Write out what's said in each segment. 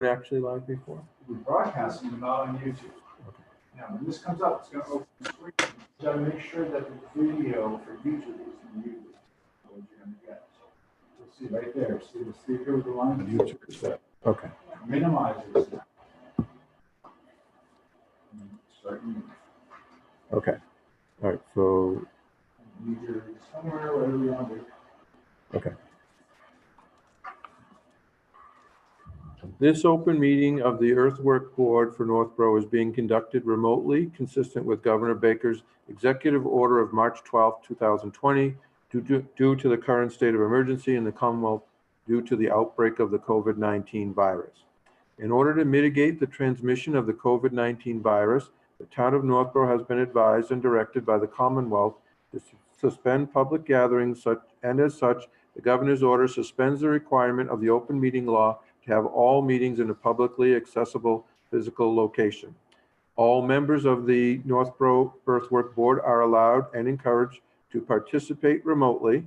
actually live before? We're broadcasting, but not on YouTube. Okay. Now, when this comes up, it's going to open the screen. You got to make sure that the video for YouTube is muted. What you're going to get. You'll see right there. See the speaker with the line? YouTube is set. Okay. Minimize it. Start muting. Okay. All right. So. Either somewhere, wherever you want to. Okay. This open meeting of the Earthwork Board for Northborough is being conducted remotely, consistent with Governor Baker's executive order of March 12, 2020, due to the current state of emergency in the Commonwealth due to the outbreak of the COVID-19 virus. In order to mitigate the transmission of the COVID-19 virus, the town of Northborough has been advised and directed by the Commonwealth to suspend public gatherings, and as such, the governor's order suspends the requirement of the open meeting law to have all meetings in a publicly accessible physical location. All members of the Northborough Earthwork Board are allowed and encouraged to participate remotely.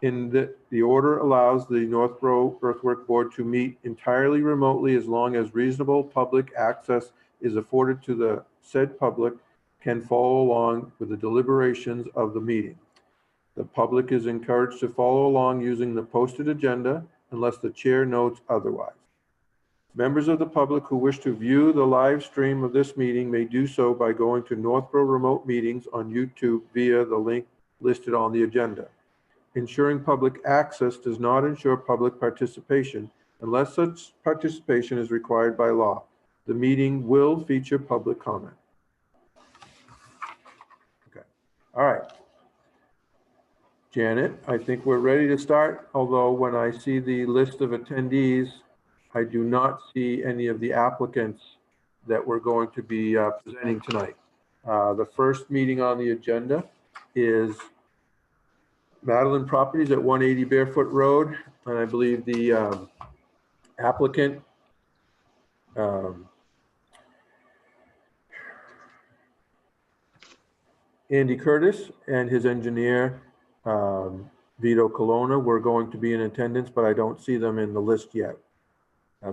The order allows the Northborough Earthwork Board to meet entirely remotely as long as reasonable public access is afforded to the said public can follow along with the deliberations of the meeting. The public is encouraged to follow along using the posted agenda unless the chair notes otherwise. Members of the public who wish to view the live stream of this meeting may do so by going to Northborough Remote Meetings on YouTube via the link listed on the agenda. Ensuring public access does not ensure public participation unless such participation is required by law. The meeting will feature public comment. Okay. All right. Janet, I think we're ready to start, although when I see the list of attendees, I do not see any of the applicants that we're going to be presenting tonight. The first meeting on the agenda is Madeline Properties at 180 Barefoot Road, and I believe the applicant Andy Curtis and his engineer Vito Colonna were going to be in attendance, but I don't see them in the list yet.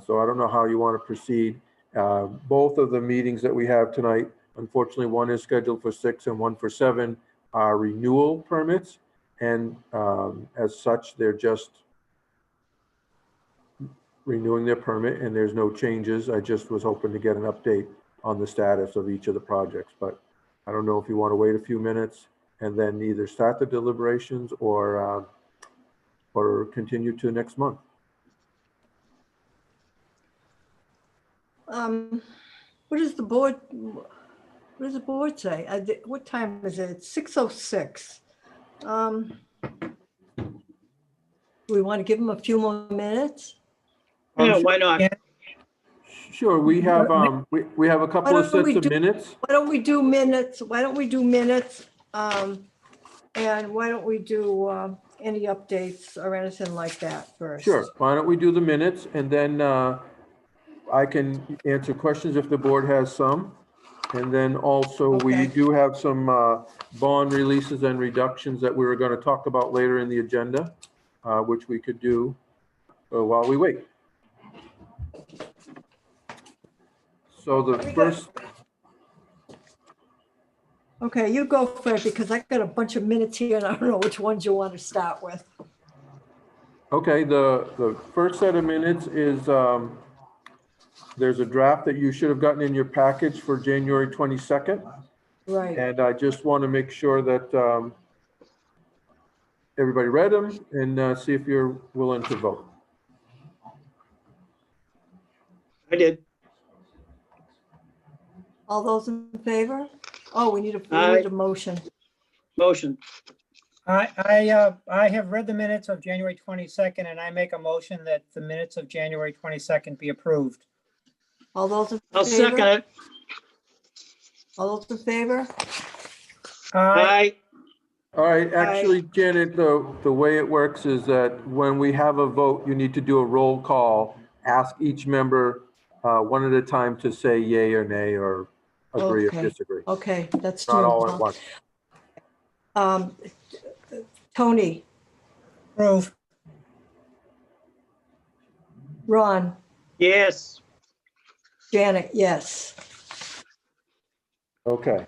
So I don't know how you want to proceed. Both of the meetings that we have tonight, unfortunately, one is scheduled for 6 and one for 7, are renewal permits. And as such, they're just renewing their permit and there's no changes. I just was hoping to get an update on the status of each of the projects, but I don't know if you want to wait a few minutes and then either start the deliberations or continue to next month. What does the board say? What time is it? It's 6:06. Do we want to give them a few more minutes? Yeah, why not? Sure, we have we have a couple of sets of minutes. Why don't we do minutes? And why don't we do any updates or anything like that first? Sure, why don't we do the minutes and then I can answer questions if the board has some. And then also we do have some bond releases and reductions that we were going to talk about later in the agenda, which we could do while we wait. So the first. Okay, you go first because I got a bunch of minutes here and I don't know which ones you want to start with. Okay, the first set of minutes is there's a draft that you should have gotten in your package for January 22nd. Right. And I just want to make sure that everybody read them and see if you're willing to vote. I did. All those in favor? Oh, we need a motion. Motion. I have read the minutes of January 22nd, and I make a motion that the minutes of January 22nd be approved. All those in favor? I'll second it. All those in favor? Aye. All right, actually, Janet, the way it works is that when we have a vote, you need to do a roll call, ask each member one at a time to say yay or nay or agree or disagree. Okay, that's not all at once. Tony. Approve. Ron. Yes. Janet, yes. Okay.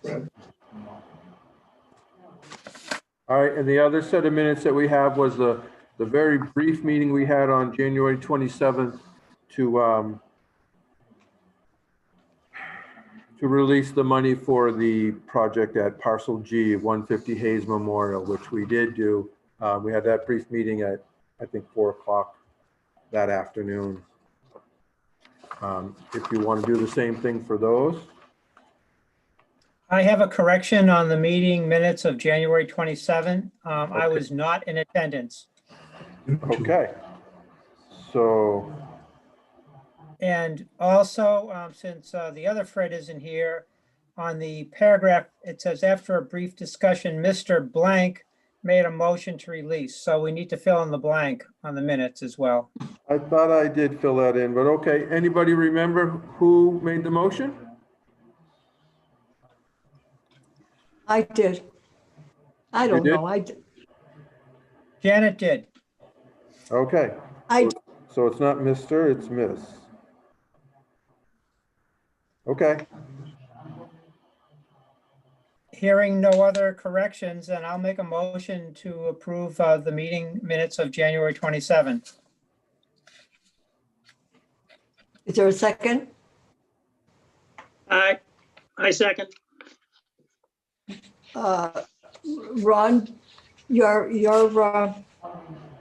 All right, and the other set of minutes that we have was the very brief meeting we had on January 27th to release the money for the project at Parcel G, 150 Hayes Memorial, which we did do. We had that brief meeting at, I think, 4 o'clock that afternoon. If you want to do the same thing for those. I have a correction on the meeting minutes of January 27. I was not in attendance. Okay. So, And also, since the other Fred isn't here, on the paragraph, it says, after a brief discussion, Mr. Blank made a motion to release. So we need to fill in the blank on the minutes as well. I thought I did fill that in, but okay. Anybody remember who made the motion? I did. I don't did? know. I did. Janet did. Okay. I, So it's not Mr., it's Miss. Okay. Hearing no other corrections, then I'll make a motion to approve the meeting minutes of January 27. is there a second? I second. Ron, your,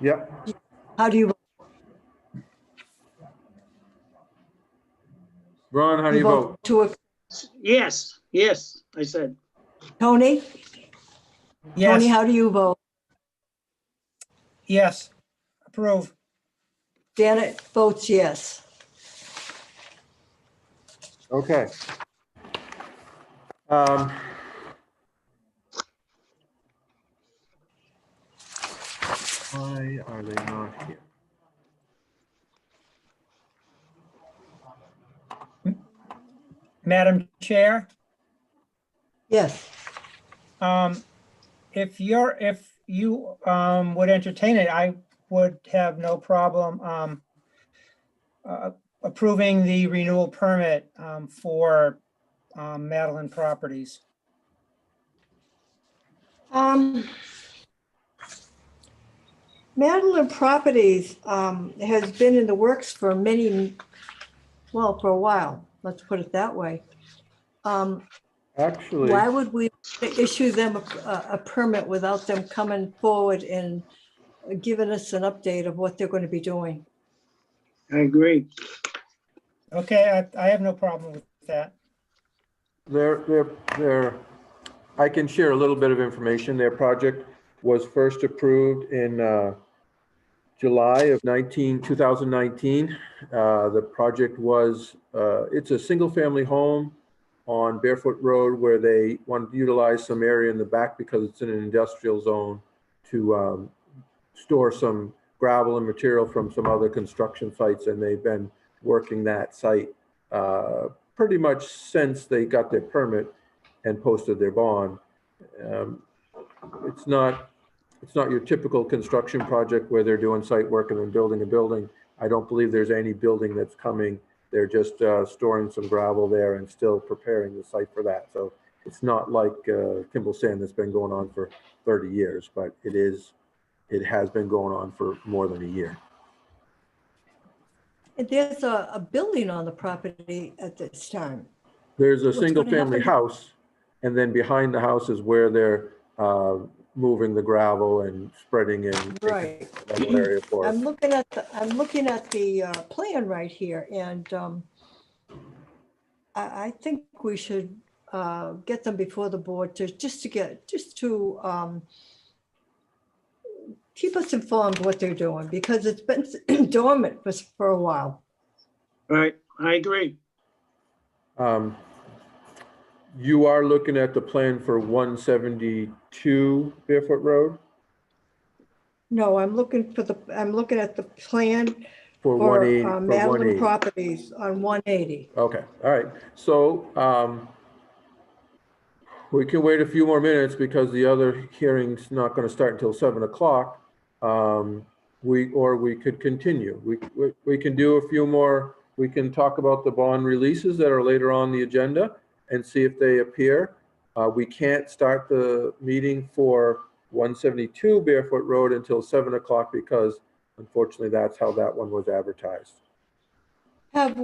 Yep. how do you, Ron, how do you vote? to, Yes, yes, I said. Tony? Tony, Yes, how do you vote? yes, approve. Janet votes yes. Okay. Why are they not here? Madam Chair, Yes. if you would entertain it, I would have no problem approving the renewal permit for Madeline Properties. Madeline Properties has been in the works for well, for a while, let's put it that way. Actually, Why would we issue them a permit without them coming forward and giving us an update of what they're going to be doing? I agree. Okay, I have no problem with that. I can share a little bit of information. Their project was first approved in July of 2019. The project was, it's a single family home on Barefoot Road where they wanted to utilize some area in the back because it's in an industrial zone to store some gravel and material from some other construction sites. And they've been working that site pretty much since they got their permit and posted their bond. It's not your typical construction project where they're doing site work and then building a building. I don't believe there's any building that's coming. They're just storing some gravel there and still preparing the site for that. So it's not like Kimball Sand that's been going on for 30 years, but it has been going on for more than a year. And there's a building on the property at this time. There's a What's single gonna family happen? house, and then behind the house is where they're moving the gravel and spreading and making Right. a level area for it. I'm looking at the plan right here, and I think we should get them before the board to keep us informed what they're doing, because it's been dormant for a while. Right, I agree. You are looking at the plan for 172 Barefoot Road? No, I'm looking at the plan For for 180, for Madeline 180. Properties on 180. Okay, all right. So we can wait a few more minutes because the other hearing's not going to start until 7 o'clock. Or we could continue. We can do a few more we can talk about the bond releases that are later on the agenda and see if they appear. We can't start the meeting for 172 Barefoot Road until 7 o'clock because unfortunately that's how that one was advertised. Has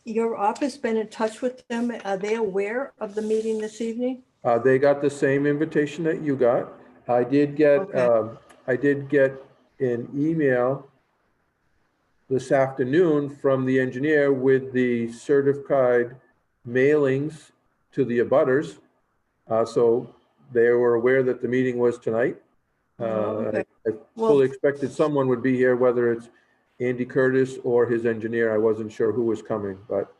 your office been in touch with them? Are they aware of the meeting this evening? They got the same invitation that you got. I did get, Okay. I did get an email this afternoon from the engineer with the certified mailings to the abutters. So they were aware that the meeting was tonight. Okay. I fully expected someone would be here, whether it's Andy Curtis or his engineer. I wasn't sure who was coming, but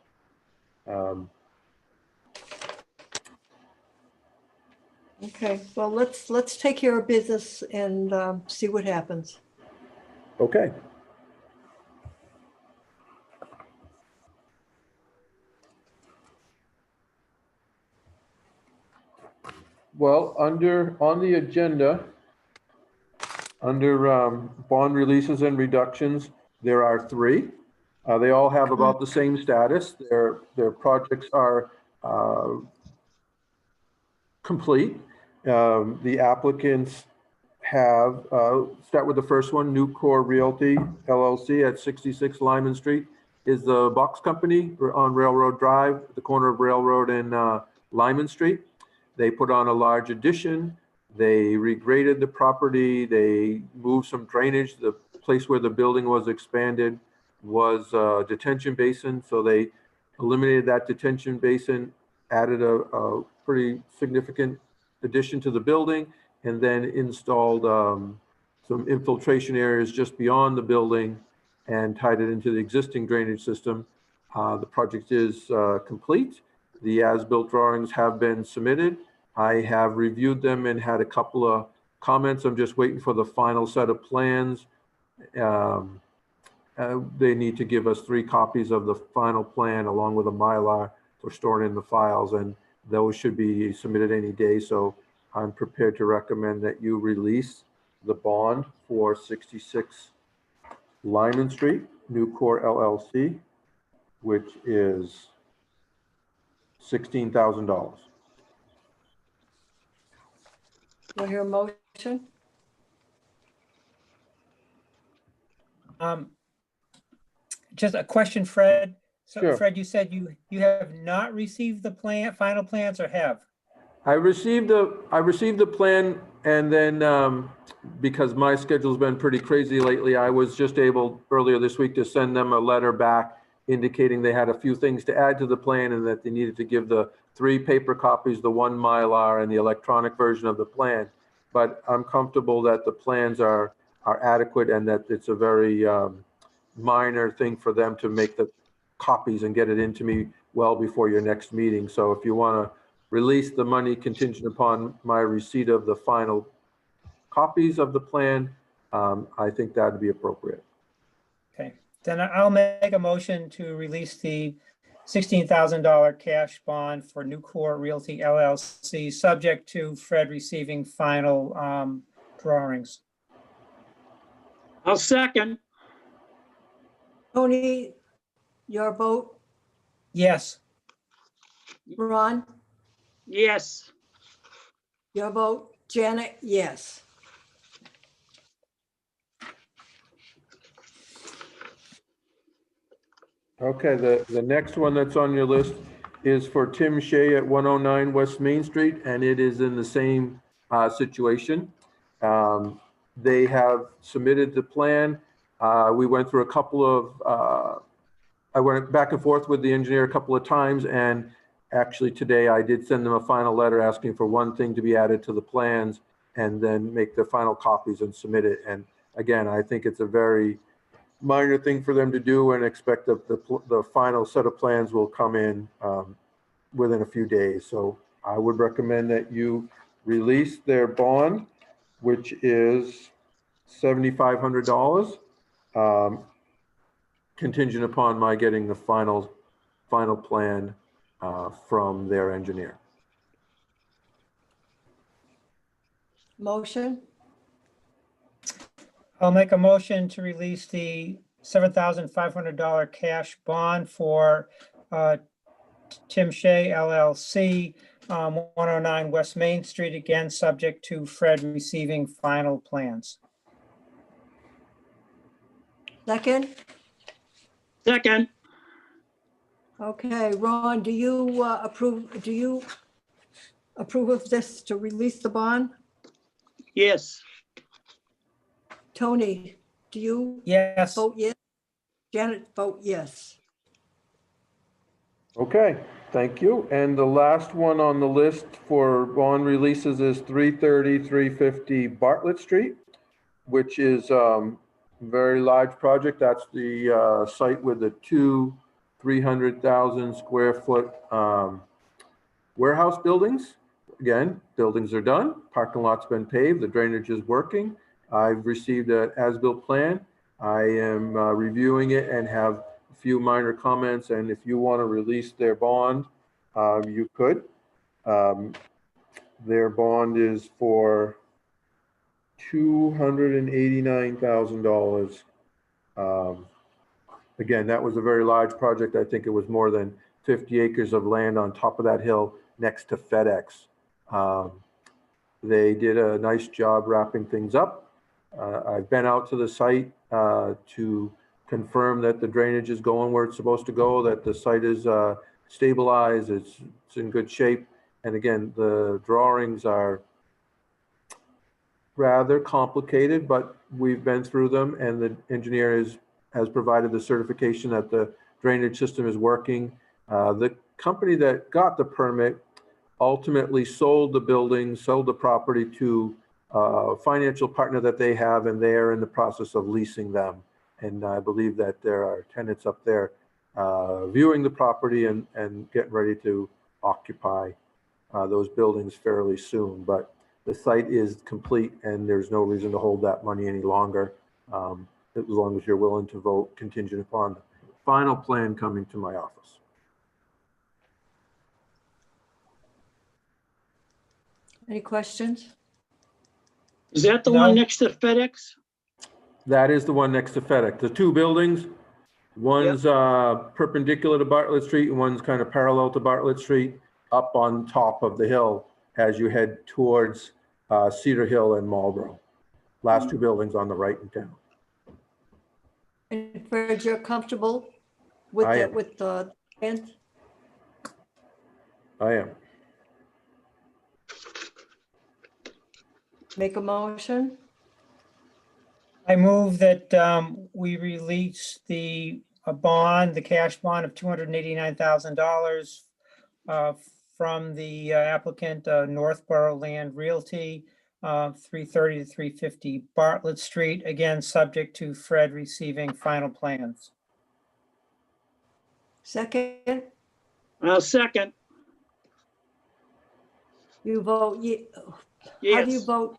Okay, well, let's take care of business and see what happens. okay. Well, on the agenda, under bond releases and reductions, there are three. They all have about the same status. Their projects are complete. The applicants have, start with the first one, Nucor Realty LLC at 66 Lyman Street is the box company on Railroad Drive, the corner of Railroad and Lyman Street. They put on a large addition. They regraded the property. They moved some drainage. The place where the building was expanded was a detention basin. So they eliminated that detention basin, added a pretty significant addition to the building, and then installed some infiltration areas just beyond the building and tied it into the existing drainage system. The project is complete. The as-built drawings have been submitted. I have reviewed them and had a couple of comments. I'm just waiting for the final set of plans. They need to give us 3 copies of the final plan along with a Mylar for storing in the files, and those should be submitted any day. So I'm prepared to recommend that you release the bond for 66 Lyman Street, Nucor LLC, which is $16,000. Do I hear a motion? Just a question, Fred. So Sure. Fred, you said you have not received the final plans or have? I received the plan, and then because my schedule's been pretty crazy lately, I was just able earlier this week to send them a letter back indicating they had a few things to add to the plan and that they needed to give the 3 paper copies, the 1 Mylar and the electronic version of the plan. But I'm comfortable that the plans are adequate and that it's a very minor thing for them to make the copies and get it into me well before your next meeting. So if you want to release the money contingent upon my receipt of the final copies of the plan, I think that would be appropriate. Okay, then I'll make a motion to release the $16,000 cash bond for Nucor Realty LLC, subject to Fred receiving final drawings. I'll second. Tony, your vote? Yes. Ron, Yes. your vote? Janet, yes. Okay, the next one that's on your list is for Tim Shea at 109 West Main Street, and it is in the same situation. They have submitted the plan. We went through a couple of, I went back and forth with the engineer a couple of times, and actually today I did send them a final letter asking for one thing to be added to the plans and then make the final copies and submit it. And again, I think it's a very minor thing for them to do, and expect that the final set of plans will come in within a few days. So I would recommend that you release their bond, which is $7,500, contingent upon my getting the final plan from their engineer. Motion? I'll make a motion to release the $7,500 cash bond for Tim Shea LLC, 109 West Main Street, again, subject to Fred receiving final plans. Second? Second. Okay, Ron, do you approve of this to release the bond? Yes. Tony, do you Yes, vote yes? Janet, vote yes. Okay, thank you. And the last one on the list for bond releases is 330, 350 Bartlett Street, which is a very large project. That's the site with the two 300,000 square foot warehouse buildings. Again, buildings are done, parking lot's been paved, the drainage is working. I've received an as-built plan. I am reviewing it and have a few minor comments, and if you want to release their bond, you could. Their bond is for $289,000. Again, that was a very large project. I think it was more than 50 acres of land on top of that hill next to FedEx. They did a nice job wrapping things up. I've been out to the site to confirm that the drainage is going where it's supposed to go, that the site is stabilized, it's in good shape. And again, the drawings are rather complicated, but we've been through them, and the engineer has provided the certification that the drainage system is working. The company that got the permit ultimately sold the building, sold the property to a financial partner that they have, and they are in the process of leasing them. And I believe that there are tenants up there viewing the property and getting ready to occupy those buildings fairly soon. But the site is complete, and there's no reason to hold that money any longer, as long as you're willing to vote contingent upon the final plan coming to my office. Any questions? Is that the No. one next to FedEx? That is the one next to FedEx. The two buildings, one's perpendicular to Bartlett Street and one's kind of parallel to Bartlett Street, up on top of the hill as you head towards Cedar Hill and Marlboro. Last two buildings on the right in town. And Fred, you're comfortable with I the, am. with the plans? I am. Make a motion? I move that we release the bond, the cash bond of $289,000 from the applicant, Northborough Land Realty, 330 to 350 Bartlett Street, again, subject to Fred receiving final plans. Second, I'll second. you vote ye, Yes. how do you vote?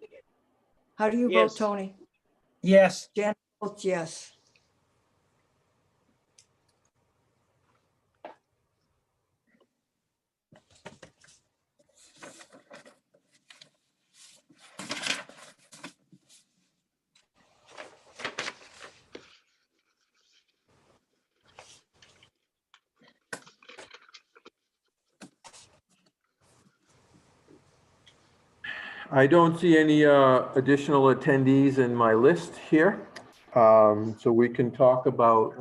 How do you Yes. vote, Tony? Yes, Janet votes yes. I don't see any additional attendees in my list here. So we can talk about,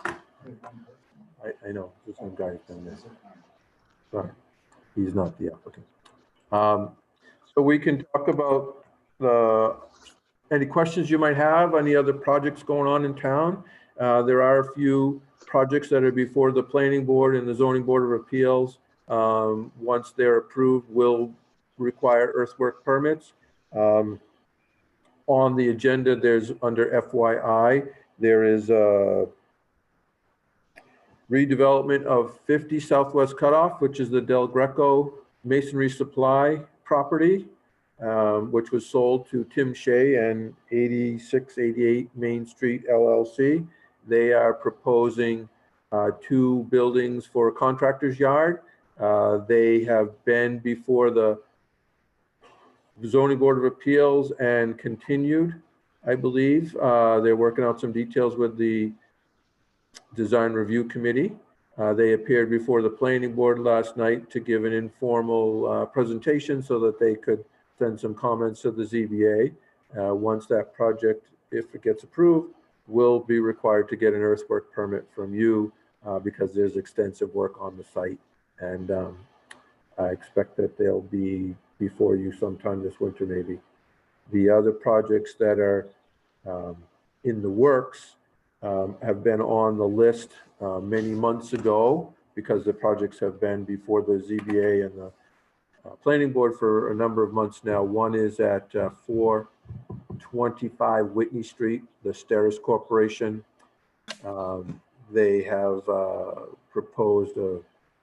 I know, there's some guy down there. Sorry, he's not the applicant. So we can talk about any questions you might have, any other projects going on in town. There are a few projects that are before the planning board and the zoning board of appeals. Once they're approved, will require earthwork permits. On the agenda, there's under FYI, there is a redevelopment of 50 Southwest Cutoff, which is the Del Greco Masonry Supply property, which was sold to Tim Shea and 8688 Main Street LLC. They are proposing two buildings for a contractor's yard. They have been before the zoning board of appeals and continued. I believe. They're working out some details with the Design Review Committee. They appeared before the planning board last night to give an informal presentation so that they could send some comments to the ZBA. Once that project, if it gets approved, will be required to get an earthwork permit from you because there's extensive work on the site. And I expect that they'll be before you sometime this winter, maybe. The other projects that are in the works have been on the list many months ago because the projects have been before the ZBA and the planning board for a number of months now. One is at 425 Whitney Street, the Steris Corporation. They have proposed a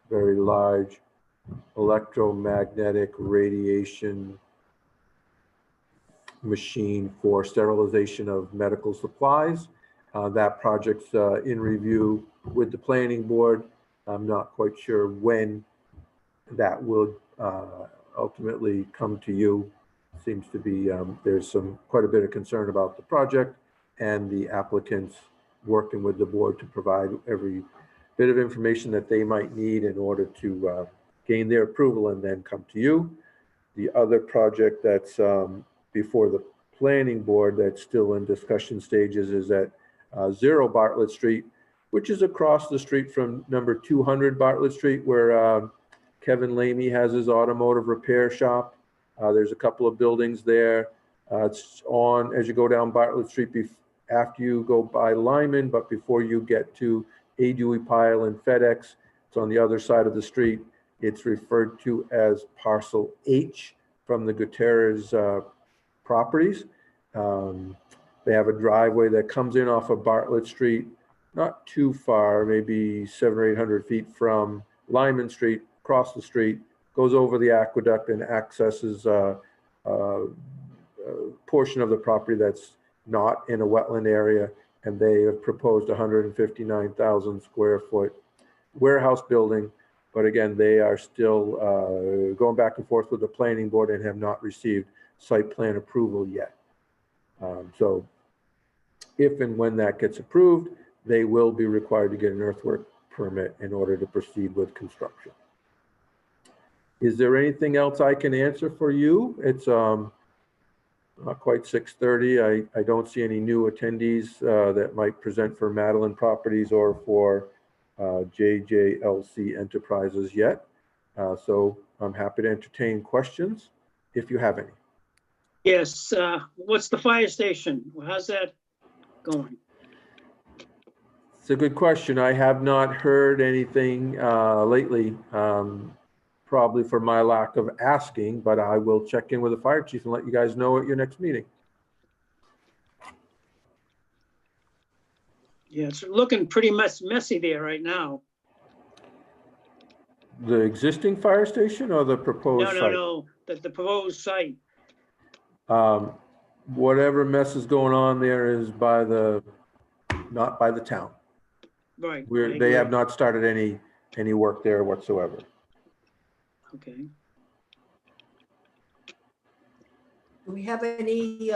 very large electromagnetic radiation machine for sterilization of medical supplies. That project's in review with the planning board. I'm not quite sure when that will ultimately come to you. Seems to be there's quite a bit of concern about the project and the applicants working with the board to provide every bit of information that they might need in order to gain their approval and then come to you. The other project that's before the planning board that's still in discussion stages is at 0 Bartlett Street, which is across the street from number 200 Bartlett Street, where Kevin Lamy has his automotive repair shop. There's a couple of buildings there. It's on as you go down Bartlett Street after you go by Lyman, but before you get to A. Dewey Pyle and FedEx. It's on the other side of the street. It's referred to as Parcel H from the Gutierrez properties. They have a driveway that comes in off of Bartlett Street, not too far, maybe 700 or 800 feet from Lyman Street, across the street, goes over the aqueduct and accesses a portion of the property that's not in a wetland area. And they have proposed 159,000 square foot warehouse building. But again, they are still going back and forth with the planning board and have not received site plan approval yet. So if and when that gets approved, they will be required to get an earthwork permit in order to proceed with construction. Is there anything else I can answer for you? It's not quite 6:30. I don't see any new attendees that might present for Madeline Properties or for JJLC Enterprises yet. So I'm happy to entertain questions if you have any. Yes, what's the fire station? How's that going? It's a good question. I have not heard anything lately, probably for my lack of asking, but I will check in with the fire chief and let you guys know at your next meeting. Yeah, it's looking pretty messy there right now. The existing fire station or the proposed site? No, the proposed site. Whatever mess is going on there is not by the town. Right. They have not started any work there whatsoever. Okay. Do we have any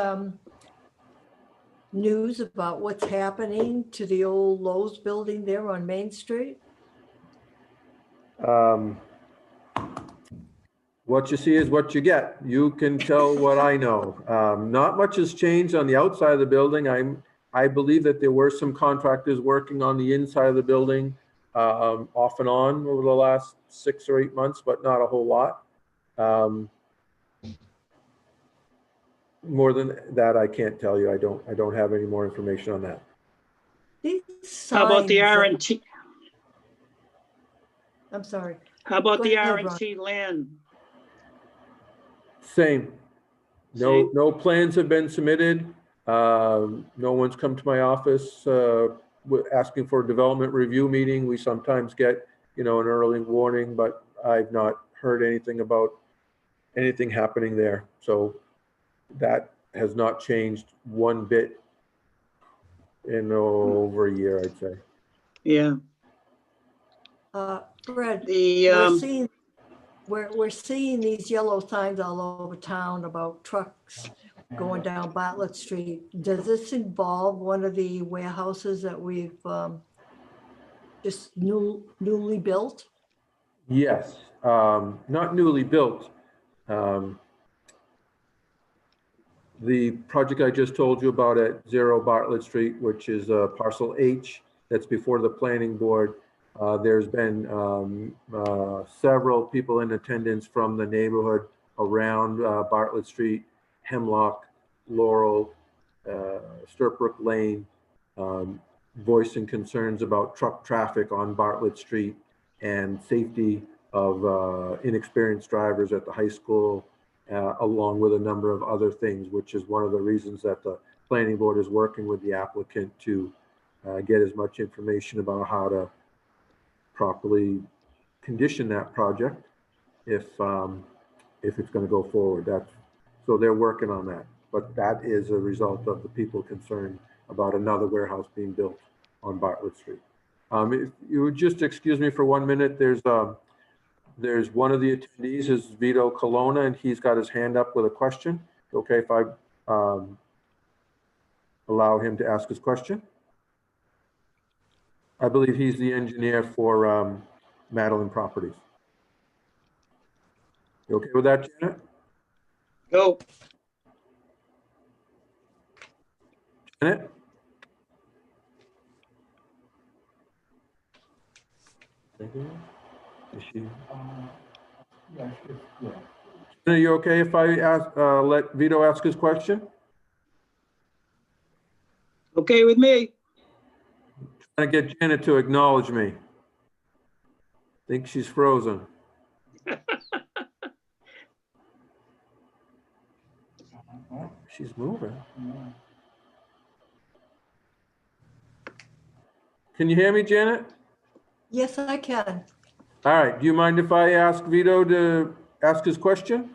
news about what's happening to the old Lowe's building there on Main Street? What you see is what you get. You can tell what I know. Not much has changed on the outside of the building. I believe that there were some contractors working on the inside of the building off and on over the last 6 or 8 months, but not a whole lot. More than that, I can't tell you. I don't have any more information on that. How about the signs that- R&T? I'm sorry. How about Go the ahead, Ron. R&T land? Same. No plans have been submitted. No one's come to my office asking for a development review meeting. We sometimes get, an early warning, but I've not heard anything about anything happening there. So that has not changed one bit in over a year, I'd say. Yeah. Fred, The we're seeing these yellow signs all over town about trucks going down Bartlett Street. Does this involve one of the warehouses that we've just newly built? Yes, not newly built. Um, The project I just told you about at 0 Bartlett Street, which is parcel H, that's before the planning board. There's been several people in attendance from the neighborhood around Bartlett Street, Hemlock, Laurel, Sturtbrook Lane, voicing concerns about truck traffic on Bartlett Street and safety of inexperienced drivers at the high school, along with a number of other things, which is one of the reasons that the planning board is working with the applicant to get as much information about how to properly condition that project if it's going to go forward. So they're working on that, but that is a result of the people concerned about another warehouse being built on Bartlett Street. If you would just excuse me for 1 minute, there's one of the attendees is Vito Colonna, and he's got his hand up with a question. Okay, if I allow him to ask his question? I believe he's the engineer for Madeline Properties. You okay with that, Janet? Go. Janet? Is she? Yeah, yeah. Are you okay if I let Vito ask his question? Okay with me. Trying to get Janet to acknowledge me. Think she's frozen. She's moving. Can you hear me, Janet? Yes, I can. All right. Do you mind if I ask Vito to ask his question?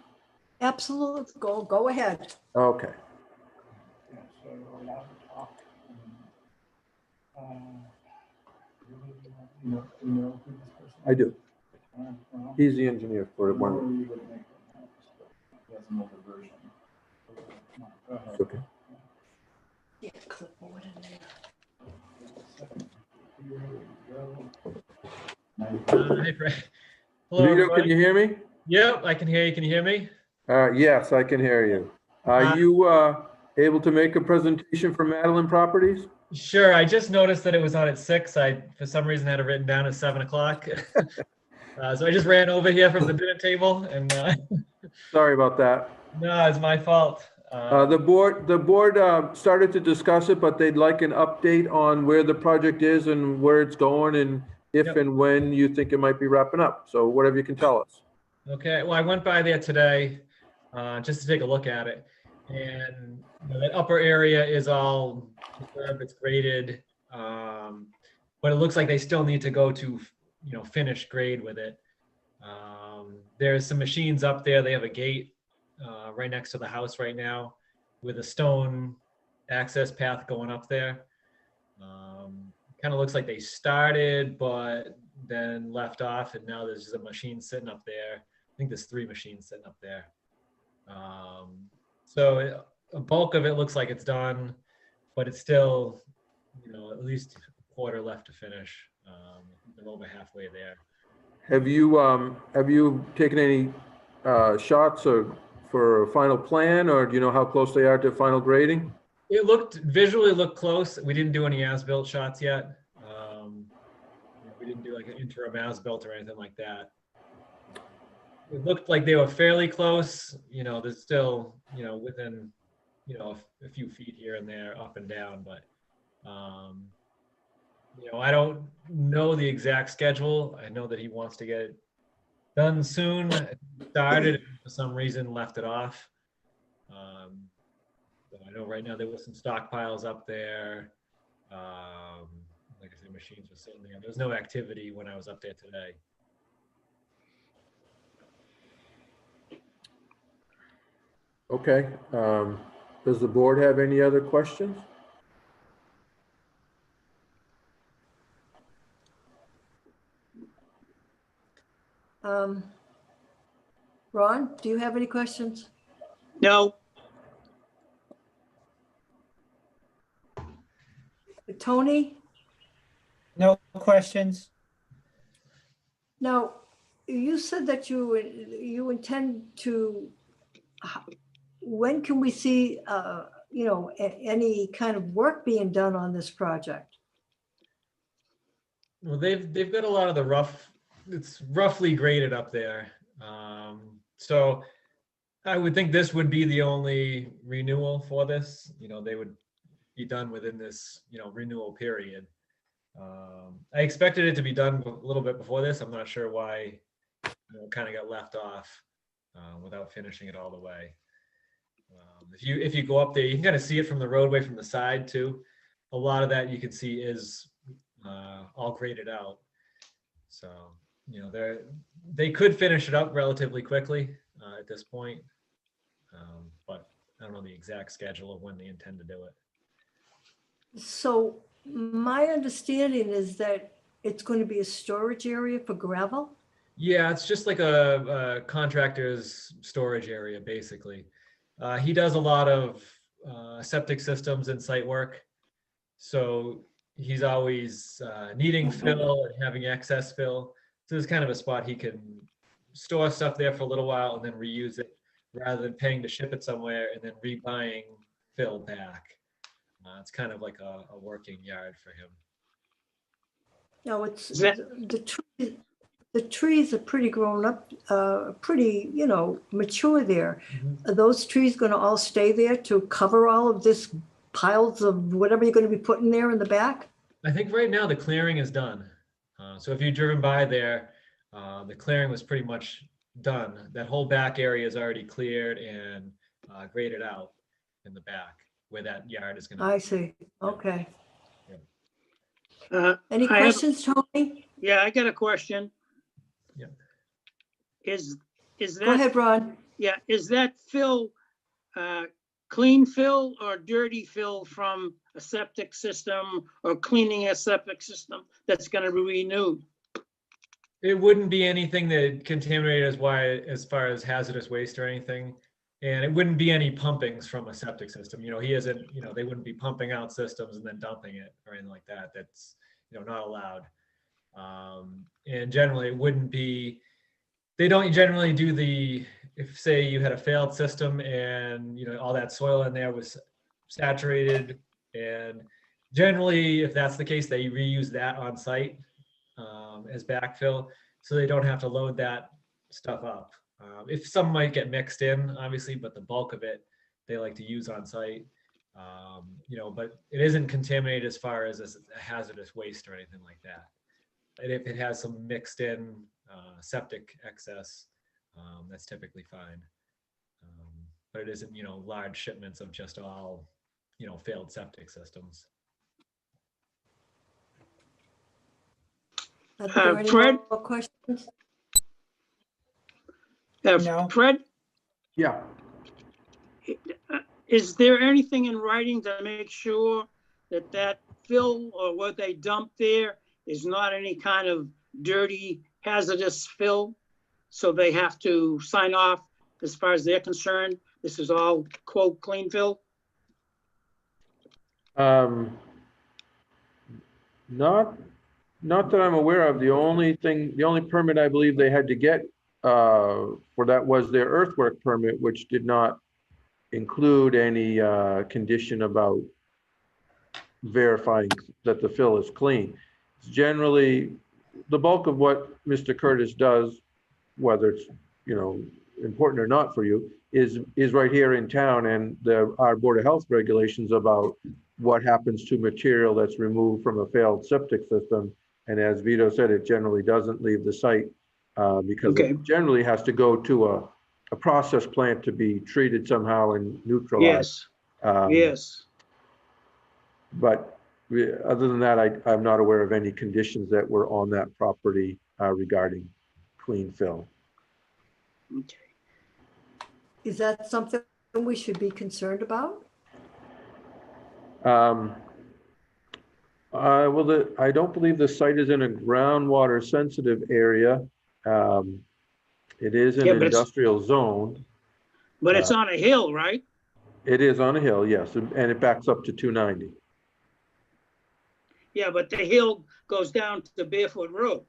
Absolutely. Go ahead. Okay. Yeah, so you're allowed to talk. You know who this person is? I do. Well, He's the engineer for one. normally you would make the notes, but he has another version. Come on, go ahead. It's okay. Yeah, clipboard in there. Here we go. Hi, Fred. Hello, Vito, everybody. can you hear me? Yep, I can hear you. Can you hear me? Yes, I can hear you. Are you able to make a presentation for Madeline Properties? Sure. I just noticed that it was on at 6. I, for some reason, had it written down as 7 o'clock. So I just ran over here from the dinner table, and Sorry about that. no, it's my fault. The board started to discuss it, but they'd like an update on where the project is and where it's going and if Yep. and when you think it might be wrapping up. So whatever you can tell us. Okay. Well, I went by there today just to take a look at it, and that upper area is all disturbed, it's graded, but it looks like they still need to go to finish grade with it. There's some machines up there. They have a gate right next to the house right now with a stone access path going up there. Kind of looks like they started but then left off, and now there's just a machine sitting up there. I think there's 3 machines sitting up there. So a bulk of it looks like it's done, but it's still at least a quarter left to finish. They're over halfway there. Have you taken any shots for a final plan, or do you know how close they are to final grading? It visually looked close. We didn't do any as-built shots yet. We didn't do like an interim as-built or anything like that. It looked like they were fairly close. There's still, within, a few feet here and there, up and down, but, I don't know the exact schedule. I know that he wants to get it done soon. Started, for some reason, left it off. So I know right now there were some stockpiles up there. Like I said, machines were sitting there. There was no activity when I was up there today. Okay. Does the board have any other questions? Ron, do you have any questions? No. Tony, No questions? now, you said that you intend to, when can we see, any kind of work being done on this project? Well, they've got a lot of the rough, it's roughly graded up there. So I would think this would be the only renewal for this. They would be done within this, renewal period. I expected it to be done a little bit before this. I'm not sure why, it kind of got left off without finishing it all the way. If you go up there, you can kind of see it from the roadway from the side too. A lot of that you can see is all graded out. So, they could finish it up relatively quickly at this point. But I don't know the exact schedule of when they intend to do it. So my understanding is that it's going to be a storage area for gravel? Yeah, it's just like a contractor's storage area, basically. He does a lot of septic systems and site work. So he's always needing fill and having excess fill. So it's kind of a spot he can store stuff there for a little while and then reuse it rather than paying to ship it somewhere and then rebuying fill back. It's kind of like a working yard for him. No, it's, Is that- the trees are pretty grown up, pretty, mature there. Are those trees going to all stay there to cover all of this piles of whatever you're going to be putting there in the back? I think right now the clearing is done. So if you've driven by there, the clearing was pretty much done. That whole back area is already cleared and graded out in the back where that yard is going to. I see. Okay. Uh, Any I have- questions, Tony? Yeah, I got a question. Yeah. Is Go that, ahead, Ron. yeah, is that fill, clean fill or dirty fill from a septic system or cleaning a septic system that's gonna be renewed? It wouldn't be anything that contaminated as far as hazardous waste or anything. And it wouldn't be any pumpings from a septic system. He isn't, they wouldn't be pumping out systems and then dumping it or anything like that. That's, not allowed. And generally it wouldn't be, they don't generally do if say you had a failed system and, all that soil in there was saturated, and generally if that's the case, they reuse that on site as backfill. So they don't have to load that stuff up. If some might get mixed in, obviously, but the bulk of it they like to use on site. But it isn't contaminated as far as a hazardous waste or anything like that. And if it has some mixed in septic excess, that's typically fine. But it isn't, large shipments of just all, failed septic systems. Are there any Fred? more questions? No. Fred, Yeah. is there anything in writing to make sure that that fill or what they dump there is not any kind of dirty hazardous fill? So they have to sign off as far as they're concerned, this is all quote clean fill? Not that I'm aware of. The only permit I believe they had to get for that was their earthwork permit, which did not include any condition about verifying that the fill is clean. It's generally, the bulk of what Mr. Curtis does, whether it's, important or not for you, is right here in town, and our Board of Health regulations about what happens to material that's removed from a failed septic system. And as Vito said, it generally doesn't leave the site because Okay. it generally has to go to a process plant to be treated somehow and neutralized. Yes, yes. But other than that, I'm not aware of any conditions that were on that property regarding clean fill. Okay. Is that something we should be concerned about? I don't believe the site is in a groundwater sensitive area. It is in Yeah, an but it's- industrial zone. But it's on a hill, right? It is on a hill, yes, and it backs up to 290. Yeah, but the hill goes down to Barefoot Road.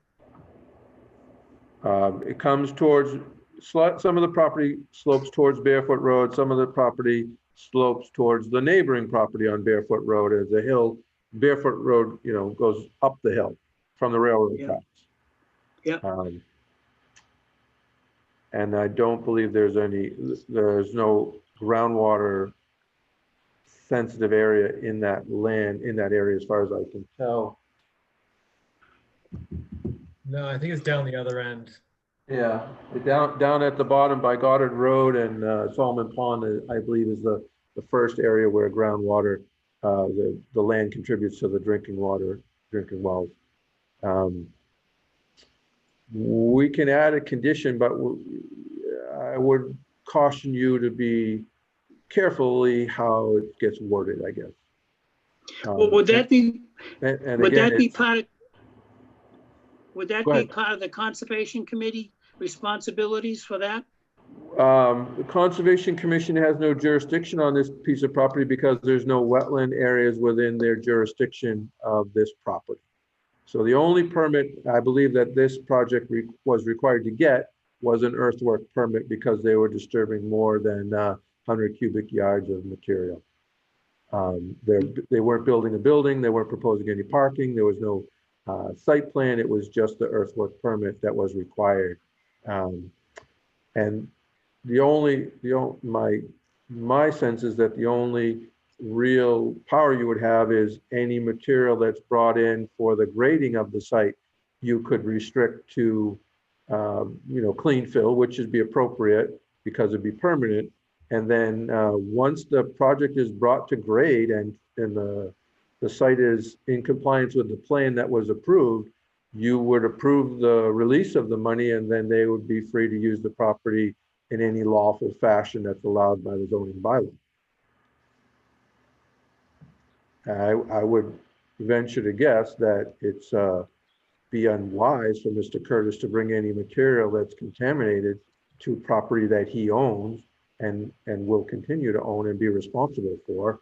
It comes towards, some of the property slopes towards Barefoot Road, some of the property slopes towards the neighboring property on Barefoot Road as the hill, Barefoot Road, goes up the hill from the railroad Yeah. tracks. Yep. And I don't believe there's no groundwater sensitive area in that area as far as I can tell. No, I think it's down the other end. Yeah, down at the bottom by Goddard Road and Solomon Pond, I believe is the first area where groundwater, the land contributes to the drinking wells. We can add a condition, but I would caution you to be carefully how it gets worded, I guess. Well, would that be, and would again, that be it's- part of, would that Go be ahead. part of the Conservation Committee responsibilities for that? The Conservation Commission has no jurisdiction on this piece of property because there's no wetland areas within their jurisdiction of this property. So the only permit I believe that this project was required to get was an earthwork permit because they were disturbing more than 100 cubic yards of material. They weren't building a building, they weren't proposing any parking, there was no site plan, it was just the earthwork permit that was required. And my sense is that the only real power you would have is any material that's brought in for the grading of the site, you could restrict to, clean fill, which would be appropriate because it'd be permanent. And then once the project is brought to grade and the site is in compliance with the plan that was approved, you would approve the release of the money and then they would be free to use the property in any lawful fashion that's allowed by the zoning bylaw. I would venture to guess that it's be unwise for Mr. Curtis to bring any material that's contaminated to property that he owns and will continue to own and be responsible for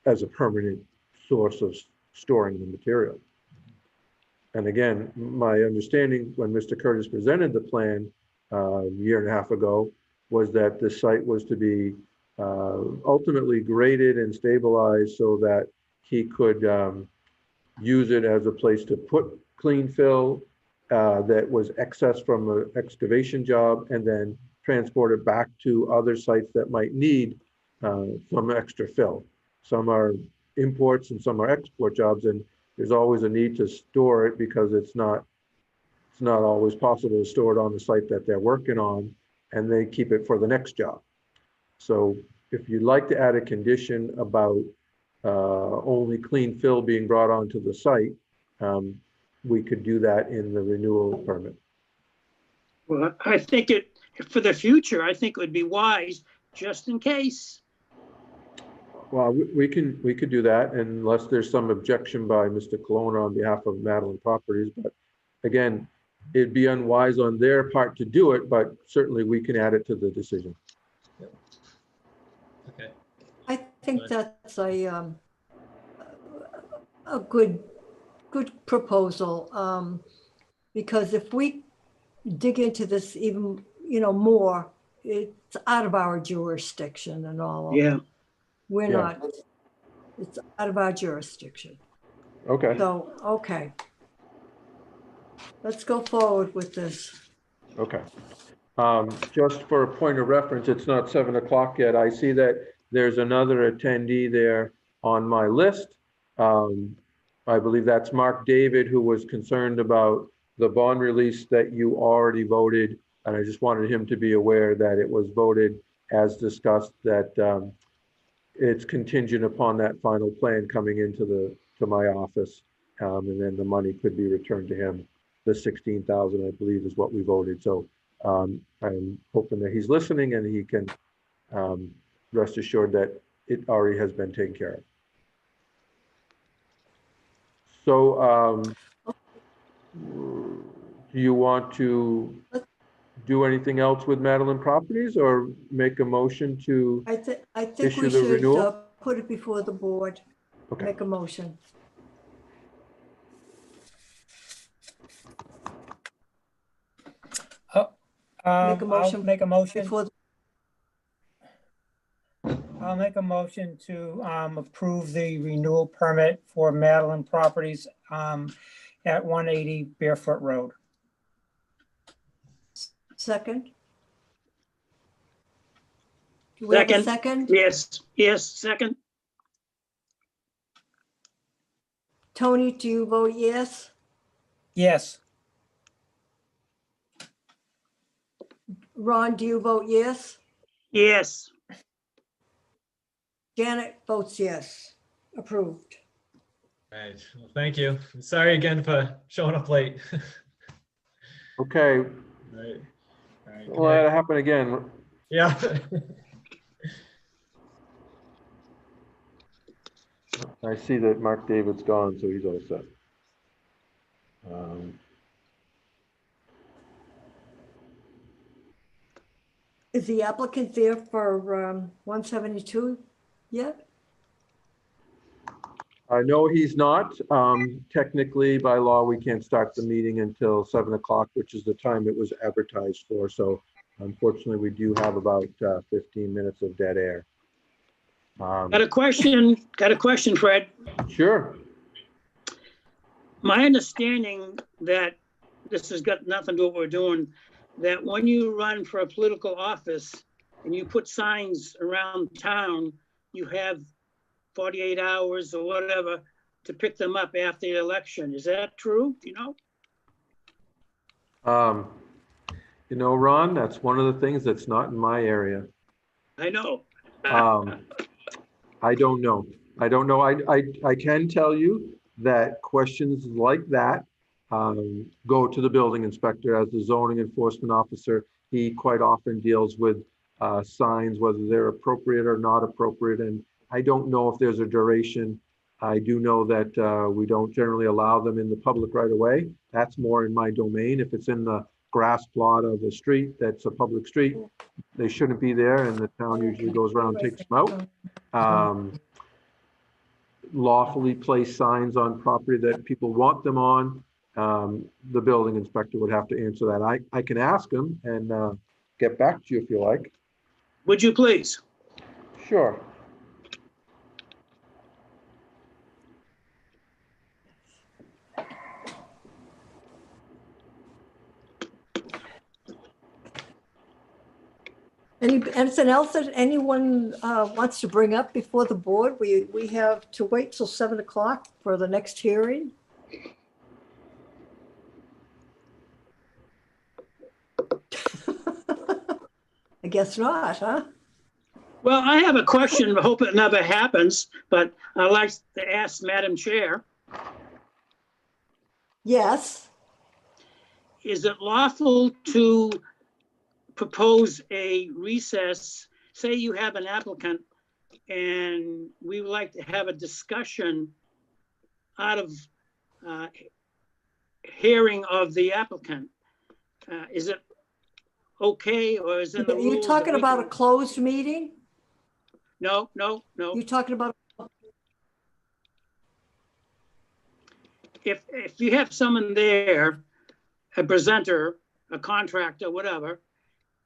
as a permanent source of storing the material. And again, my understanding when Mr. Curtis presented the plan a year and a half ago was that this site was to be ultimately graded and stabilized so that he could use it as a place to put clean fill that was excess from an excavation job and then transport it back to other sites that might need some extra fill. Some are imports and some are export jobs, and there's always a need to store it because it's not always possible to store it on the site that they're working on, and they keep it for the next job. So if you'd like to add a condition about only clean fill being brought onto the site, we could do that in the renewal permit. Well, I think for the future, I think it would be wise, just in case. Well, we could do that unless there's some objection by Mr. Colonna on behalf of Madeline Properties. But again, it'd be unwise on their part to do it, but certainly we can add it to the decision. Okay. I think that's a good proposal, because if we dig into this even, more, it's out of our jurisdiction and all. Yeah. We're Yeah. not, it's out of our jurisdiction. Okay. So, okay. Let's go forward with this. Okay. Just for a point of reference, it's not 7 o'clock yet. I see that there's another attendee there on my list. I believe that's Mark David, who was concerned about the bond release that you already voted. And I just wanted him to be aware that it was voted as discussed, that it's contingent upon that final plan coming into my office. And then the money could be returned to him. The 16,000, I believe, is what we voted. So I'm hoping that he's listening and he can rest assured that it already has been taken care of. So do you want to do anything else with Madeline Properties or make a motion to I think issue we the should renewal? put it before the board. Okay. Make a motion. Make a I'll motion make a motion. before, I'll make a motion to approve the renewal permit for Madeline Properties at 180 Barefoot Road. second? Do we have a Second. second? Yes, yes, second. Tony, do you vote yes? Yes, Ron, do you vote yes? Yes. Janet votes yes. Approved. Right. Well, thank you. Sorry again for showing up late. Okay, Right. All right. well, that'll happen again. Yeah. I see that Mark David's gone, so he's all set. Is the applicant there for 172 yet? I know he's not. Technically, by law, we can't start the meeting until 7 o'clock, which is the time it was advertised for. So unfortunately, we do have about 15 minutes of dead air. Got a question, Fred. Sure. My understanding that this has got nothing to do with what we're doing, that when you run for a political office and you put signs around town, you have 48 hours or whatever to pick them up after the election. Is that true? Do you know? You know, Ron, that's one of the things that's not in my area. I know. I don't know. I don't know. I can tell you that questions like that go to the building inspector as the zoning enforcement officer. He quite often deals with signs, whether they're appropriate or not appropriate. And I don't know if there's a duration. I do know that we don't generally allow them in the public right away. That's more in my domain. If it's in the grass plot of the street, that's a public street, they shouldn't be there, and the town usually goes around and takes them out. Lawfully place signs on property that people want them on, the building inspector would have to answer that. I can ask him and get back to you if you like. Would you please? Sure. Anything else that anyone wants to bring up before the board? We have to wait till 7 o'clock for the next hearing. I guess not, huh? Well, I have a question. I hope it never happens, but I'd like to ask Madam Chair, Yes. is it lawful to propose a recess? Say you have an applicant and we would like to have a discussion out of hearing of the applicant. Is it okay, or is it in the rules? You're talking that we about a can- closed meeting? No. You're talking about, If you have someone there, a presenter, a contractor, whatever,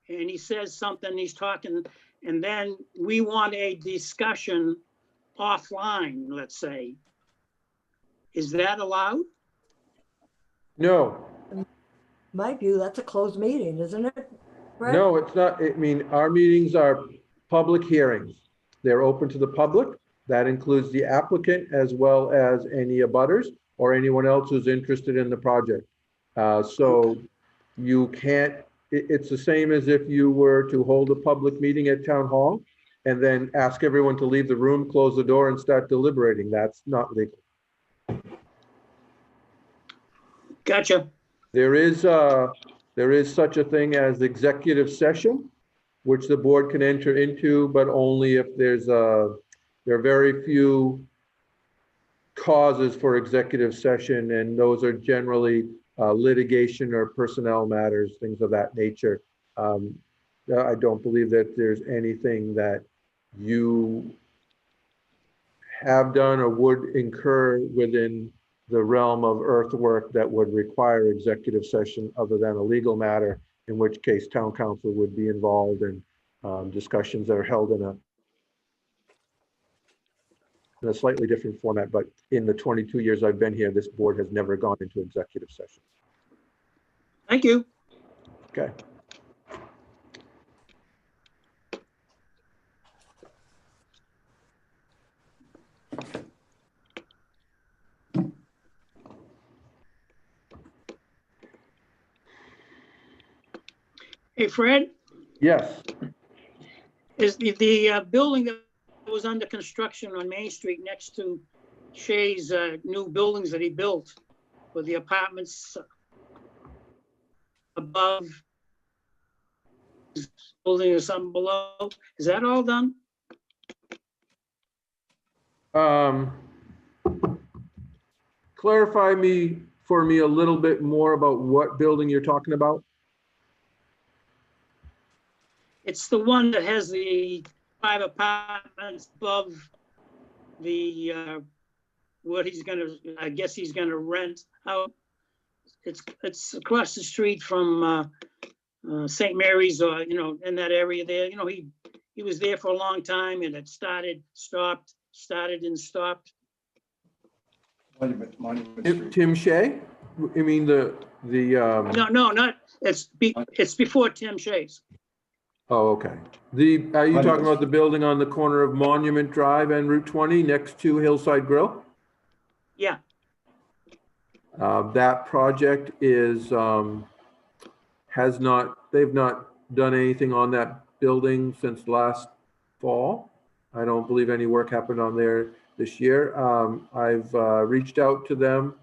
and he says something, he's talking, and then we want a discussion offline, let's say, is that allowed? No, my view, that's a closed meeting, isn't it? Brett? no, it's not. I mean, our meetings are public hearings. They're open to the public. That includes the applicant as well as any abutters or anyone else who's interested in the project. So you can't, it's the same as if you were to hold a public meeting at town hall and then ask everyone to leave the room, close the door and start deliberating. That's not legal. Gotcha. There is such a thing as executive session, which the board can enter into, but only if there are very few causes for executive session, and those are generally litigation or personnel matters, things of that nature. I don't believe that there's anything that you have done or would incur within the realm of earthwork that would require executive session other than a legal matter, in which case town council would be involved in discussions that are held in a slightly different format. But in the 22 years I've been here, this board has never gone into executive session. Thank you. Okay. Hey, Fred, Yes. is the building that was under construction on Main Street next to Shay's new buildings that he built with the apartments above, building or something below, is that all done? Clarify for me a little bit more about what building you're talking about. It's the one that has the 5 apartments above the, what he's gonna, I guess he's gonna rent out. It's across the street from St. Mary's, or, in that area there. He was there for a long time, and it started, stopped, started and stopped. Monument Street. Tim Shea? I mean No, not, it's before Tim Shay's. Oh, okay. Are you talking about the building on the corner of Monument Drive and Route 20 next to Hillside Grill? Yeah, That project they've not done anything on that building since last fall. I don't believe any work happened on there this year. I've reached out to them,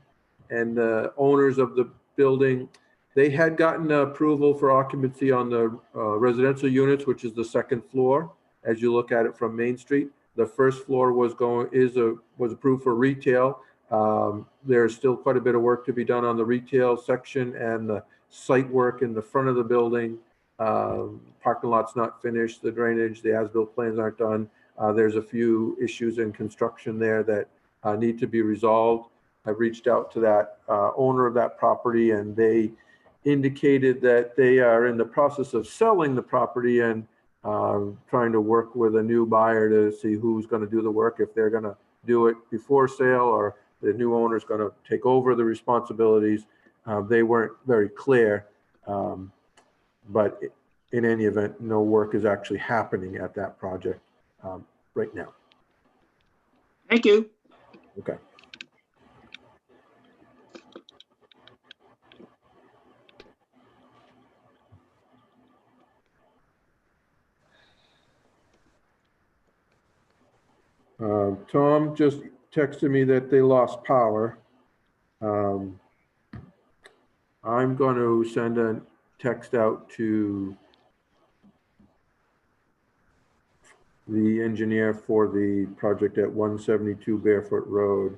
and the owners of the building, they had gotten approval for occupancy on the residential units, which is the second floor. As you look at it from Main Street, the first floor was approved for retail. There's still quite a bit of work to be done on the retail section and the site work in the front of the building. Parking lot's not finished, the drainage, the as-built plans aren't done. There's a few issues in construction there that need to be resolved. I've reached out to that owner of that property, and they indicated that they are in the process of selling the property and trying to work with a new buyer to see who's going to do the work, if they're going to do it before sale or the new owner is going to take over the responsibilities. They weren't very clear, but in any event, no work is actually happening at that project right now. thank you. Okay. Tom just texted me that they lost power. I'm going to send a text out to the engineer for the project at 172 Barefoot Road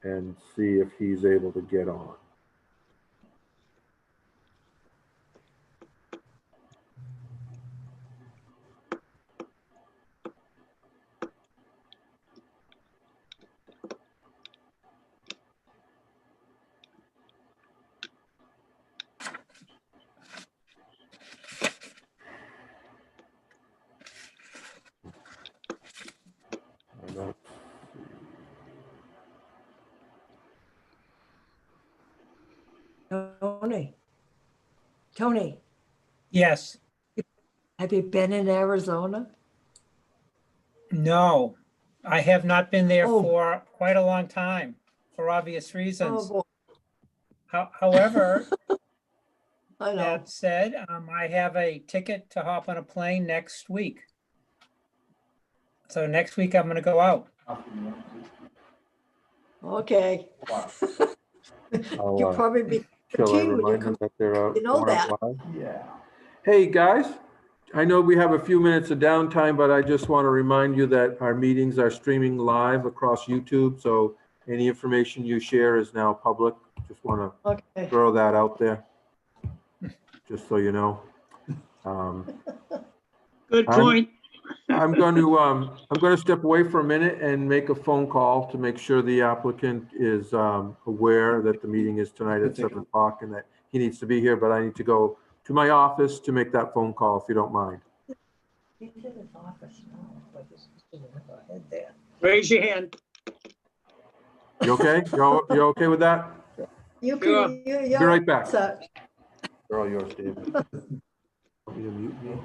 and see if he's able to get on. I don't- Tony, Yes, have you been in Arizona? no, I have not been there Oh. for quite a long time, for obvious Oh, reasons. boy, However, I know. that said, I have a ticket to hop on a plane next week. So next week I'm gonna go out. Okay. I'll, You'll probably be Shall I 13 when you remind come. them that they're out? You know going out that. live? Yeah. Hey, guys, I know we have a few minutes of downtime, but I just want to remind you that our meetings are streaming live across YouTube. So any information you share is now public. Just want to Okay. throw that out there, just so you know. Good I'm- point. I'm going to step away for a minute and make a phone call to make sure the applicant is aware that the meeting is tonight at 7 o'clock and that he needs to be here, but I need to go to my office to make that phone call, if you don't mind. He's in his office now, but he's in her head there. Raise your hand. You okay? You okay with that? You Sure. can, Be right back. set. They're all yours, Dave. Want me to mute me?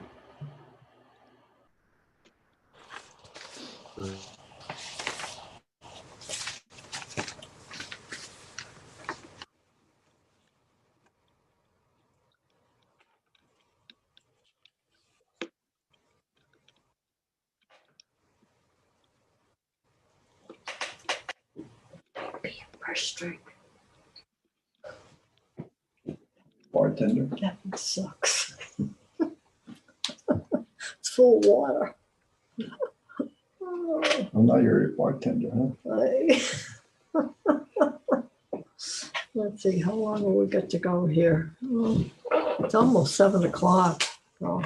First drink. Bartender. That sucks. It's full of water. Oh, I'm not your bartender, huh? Let's see, how long will we get to go here? Oh, it's almost 7 o'clock. Oh.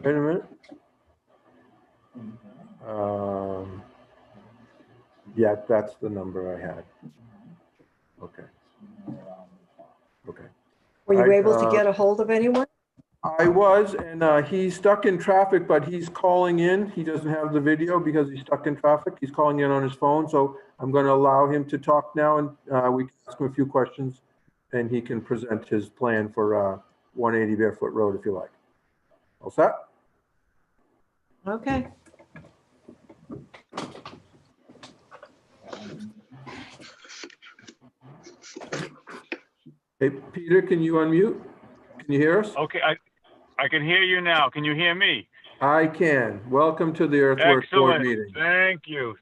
Wait a minute. Yeah, that's the number I had. Okay. Okay. Were you I, able to get a hold of anyone? I was, and he's stuck in traffic, but he's calling in. He doesn't have the video because he's stuck in traffic. He's calling in on his phone, so I'm going to allow him to talk now, and we can ask him a few questions, and he can present his plan for 180 Barefoot Road if you like. All set? Okay. Hey, Peter, can you unmute? Can you hear us? Okay, I can hear you now. Can you hear me? I can. Welcome to the Earthwork Board Excellent. meeting. Thank you,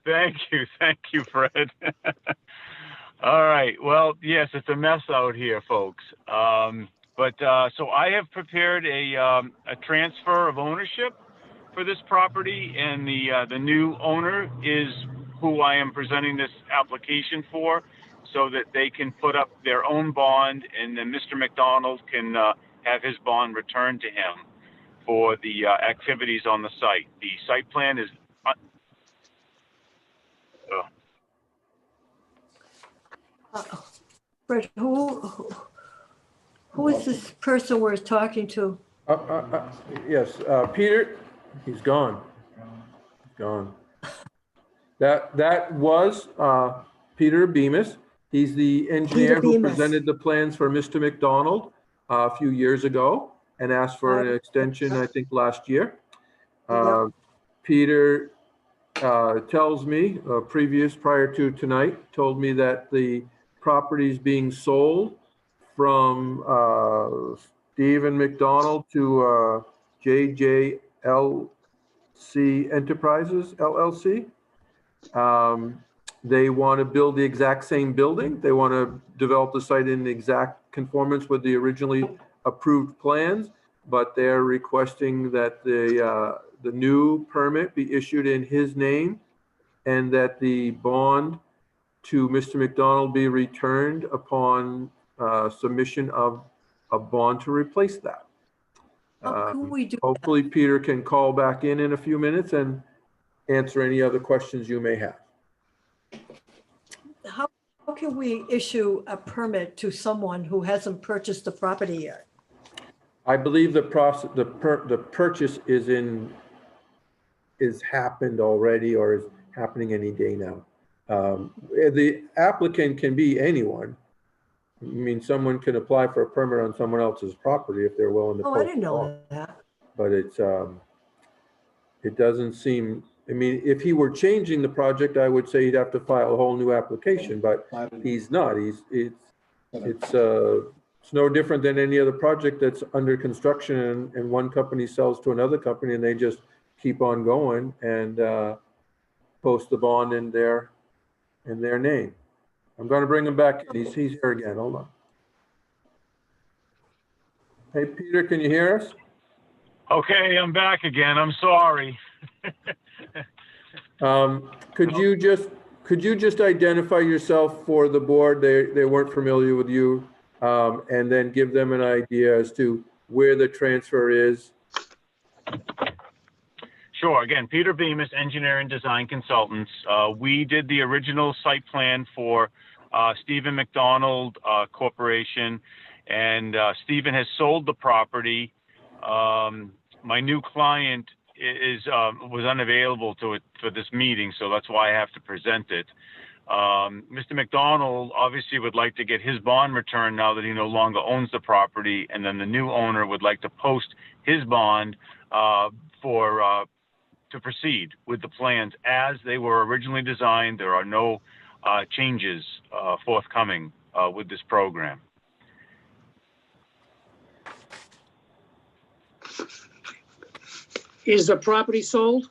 Fred. All right. Well, yes, it's a mess out here, folks. So I have prepared a transfer of ownership for this property, and the new owner is who I am presenting this application for, so that they can put up their own bond, and then Mr. McDonald can have his bond returned to him for the activities on the site. The site plan is. Fred, who is this person we're talking to? Yes, Peter, he's gone. Gone. That was Peter Bemis. He's the engineer who Bemis. presented the plans for Mr. McDonald a few years ago and asked for an extension, I think, last year. Peter tells me, prior to tonight, told me that the property is being sold from Stephen McDonald to JJLC Enterprises, LLC. They want to build the exact same building. They want to develop the site in exact conformance with the originally approved plans, but they're requesting that the new permit be issued in his name and that the bond to Mr. McDonald be returned upon submission of a bond to replace that. How can we do Hopefully Peter can call back in a few minutes and answer any other questions you may have. How can we issue a permit to someone who hasn't purchased the property yet? I believe the process, the purchase is happened already or is happening any day now. The applicant can be anyone. I mean, someone can apply for a permit on someone else's property if they're willing to. Oh, I didn't know that. But it's, it doesn't seem, I mean, if he were changing the project, I would say he'd have to file a whole new application, but he's not. It's no different than any other project that's under construction and one company sells to another company and they just keep on going and post the bond in their name. I'm going to bring him back. He's here again. Hold on. Hey, Peter, can you hear us? Okay, I'm back again. I'm sorry. Could you just identify yourself for the board? They weren't familiar with you. And then give them an idea as to where the transfer is. Sure. Again, Peter Bemis, Engineer and Design Consultants. We did the original site plan for Stephen McDonald Corporation, and Stephen has sold the property. My new client was unavailable for this meeting, so that's why I have to present it. Mr. McDonald obviously would like to get his bond returned now that he no longer owns the property, and then the new owner would like to post his bond to proceed with the plans as they were originally designed. There are no changes forthcoming with this program. Is the property sold?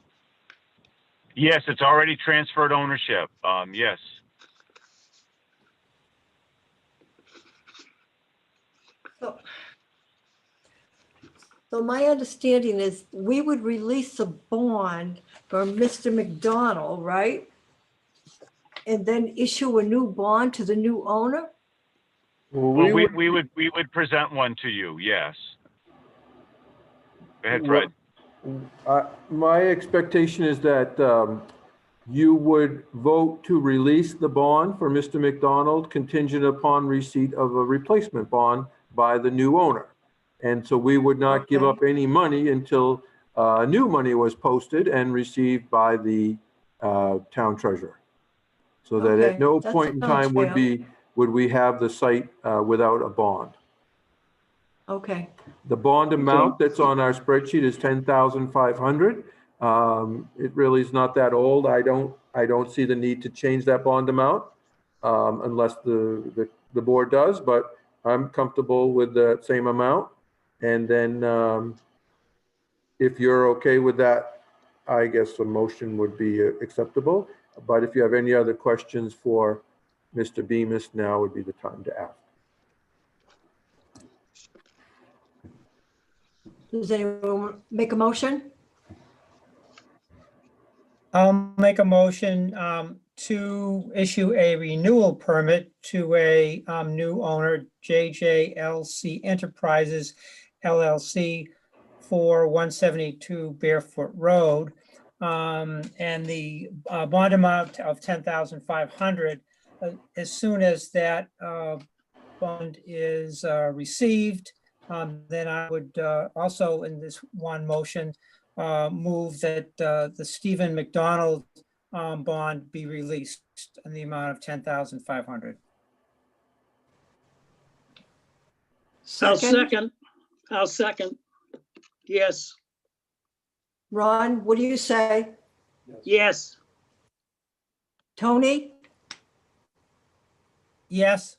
Yes, it's already transferred ownership. Yes. So my understanding is we would release a bond for Mr. McDonald, right? And then issue a new bond to the new owner? Well, Well, we would present one to you. Yes. Go ahead, Fred. My expectation is that you would vote to release the bond for Mr. McDonald contingent upon receipt of a replacement bond by the new owner. And so we would not give up any money until new money was posted and received by the town treasurer. So that at no point in time would we have the site without a bond. Okay. The bond amount that's on our spreadsheet is $10,500. It really is not that old. I don't see the need to change that bond amount unless the board does, but I'm comfortable with the same amount. And then if you're okay with that, I guess a motion would be acceptable. But if you have any other questions for Mr. Bemis, now would be the time to ask. Does anyone make a motion? I'll make a motion to issue a renewal permit to a new owner, JJLC Enterprises LLC, for 172 Barefoot Road. And the bond amount of $10,500. As soon as that bond is received, then I would also, in this one motion, move that the Stephen McDonald bond be released in the amount of $10,500. I'll second. Yes. Ron, what do you say? Yes. Tony? Yes.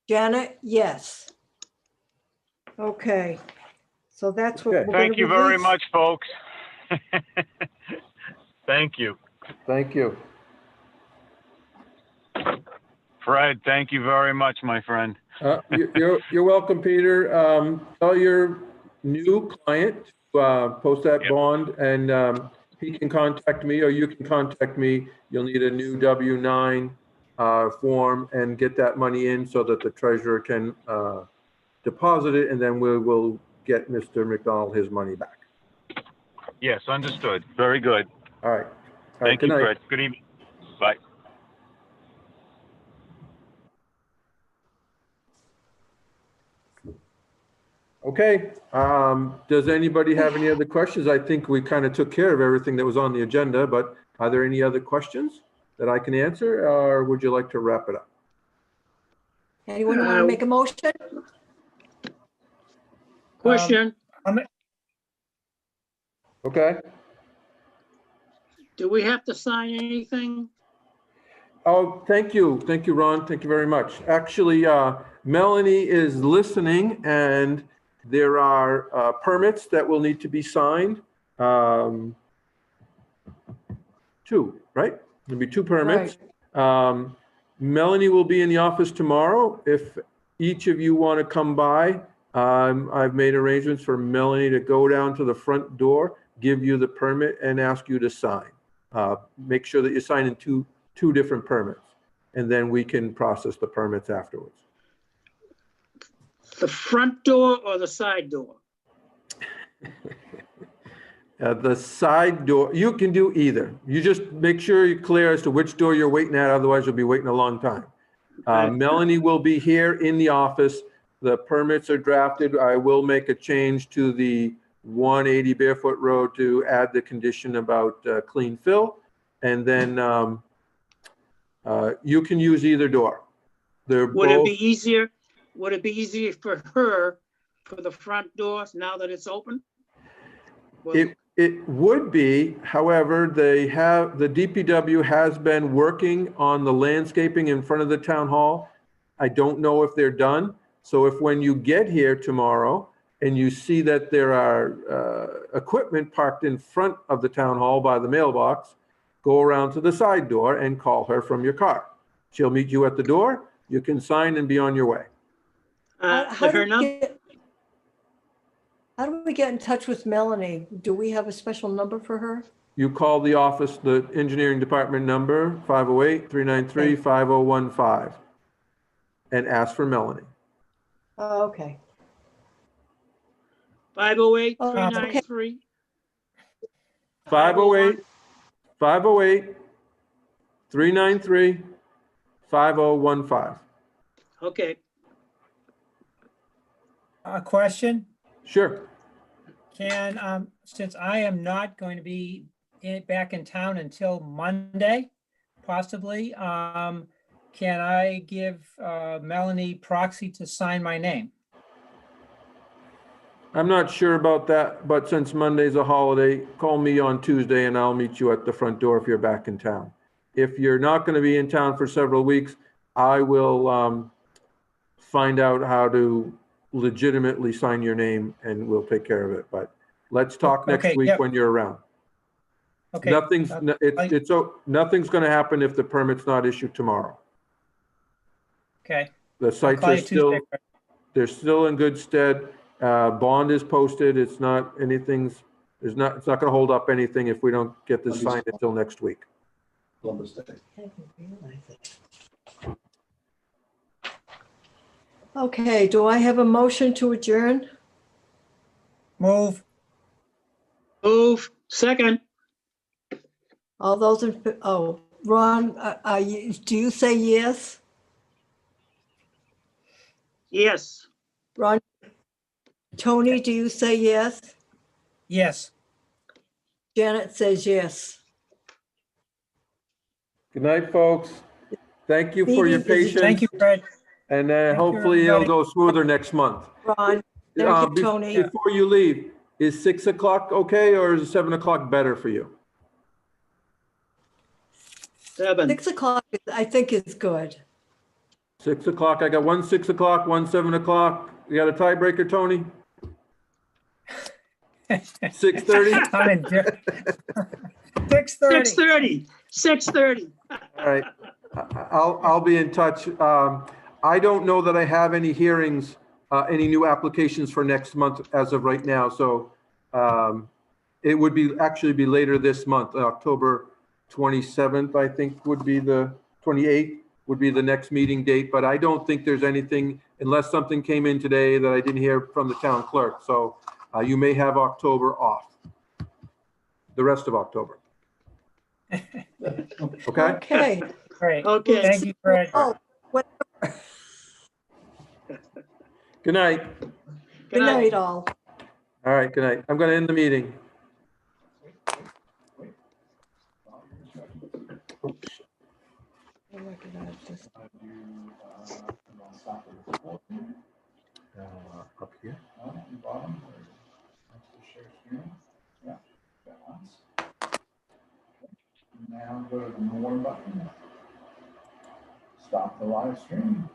Janet? Yes. Okay. So that's what we're going to Thank you very release. much, folks. Thank you. Thank you. Fred, thank you very much, my friend. You're welcome, Peter. Tell your new client to post that bond, and he can contact me, or you can contact me. You'll need a new W-9 form and get that money in so that the treasurer can deposit it, and then we will get Mr. McDonald his money back. Yes, understood. Very good. All right. Thank you, good night. Fred. Good evening. Bye. Okay. Does anybody have any other questions? I think we kind of took care of everything that was on the agenda, but are there any other questions that I can answer, or would you like to wrap it up? Anyone want to make a motion? Question, Okay. do we have to sign anything? Oh, thank you. Thank you, Ron. Thank you very much. Actually, Melanie is listening, and there are permits that will need to be signed. Two, right? There'll be two permits. Melanie will be in the office tomorrow. If each of you want to come by I've made arrangements for Melanie to go down to the front door, give you the permit and ask you to sign. Make sure that you sign in two different permits, and then we can process the permits afterwards. The front door or the side door? The side door, you can do either. You just make sure you're clear as to which door you're waiting at, otherwise you'll be waiting a long time. Melanie will be here in the office. The permits are drafted. I will make a change to the 180 Barefoot Road to add the condition about clean fill. And then you can use either door. They're Would it both, be easier? Would it be easier for her for the front doors now that it's open? Well, it would be, however, the DPW has been working on the landscaping in front of the town hall. I don't know if they're done. So if when you get here tomorrow and you see that there are equipment parked in front of the town hall by the mailbox, go around to the side door and call her from your car. She'll meet you at the door. You can sign and be on your way. her number? How do we get in touch with Melanie? Do we have a special number for her? You call the office, the engineering department number, 508-393-5015, and ask for Melanie. Oh, okay. 508-393. 508-393-5015. Okay. A question? Sure. Can, since I am not going to be back in town until Monday, possibly, can I give Melanie proxy to sign my name? I'm not sure about that, but since Monday's a holiday, call me on Tuesday and I'll meet you at the front door if you're back in town. If you're not going to be in town for several weeks, I will find out how to legitimately sign your name and we'll take care of it. But let's talk next Okay, week yep. when you're around. Okay. Nothing's going to happen if the permit's not issued tomorrow. Okay. The I'll sites call are you still, Tuesday. they're still in good stead. Bond is posted. It's not going to hold up anything if we don't get this signed until next week. Columbus Day. Okay, do I have a motion to adjourn? Move. Move. Second. All those Ron, do you say yes? Yes. Ron, Tony, do you say yes? Yes. Janet says yes. Good night, folks. Thank you for your Meeting is patience. Thank you, Fred. And you, hopefully it'll everybody. go smoother next month. Ron, thank you, Tony. Before you leave, is 6 o'clock okay, or is 7 o'clock better for you? 7. 6 o'clock, I think is good. 6 o'clock. I got one 6 o'clock, one 7 o'clock. You got a tiebreaker, Tony? 6:30? 6:30. 6:30. All right. I'll be in touch. I don't know that I have any hearings, any new applications for next month as of right now. So it would actually be later this month, October 27th, I think would be the 28th would be the next meeting date. But I don't think there's anything, unless something came in today that I didn't hear from the town clerk. So you may have October off, the rest of October. Okay? Okay. Great. Okay. Thank you, Fred. Oh, Good night. good night, all. All right, good night. I'm going to end the meeting. Up here. Bottom, next to share screen. Yeah, that once. Now go to the more button. Stop the live stream.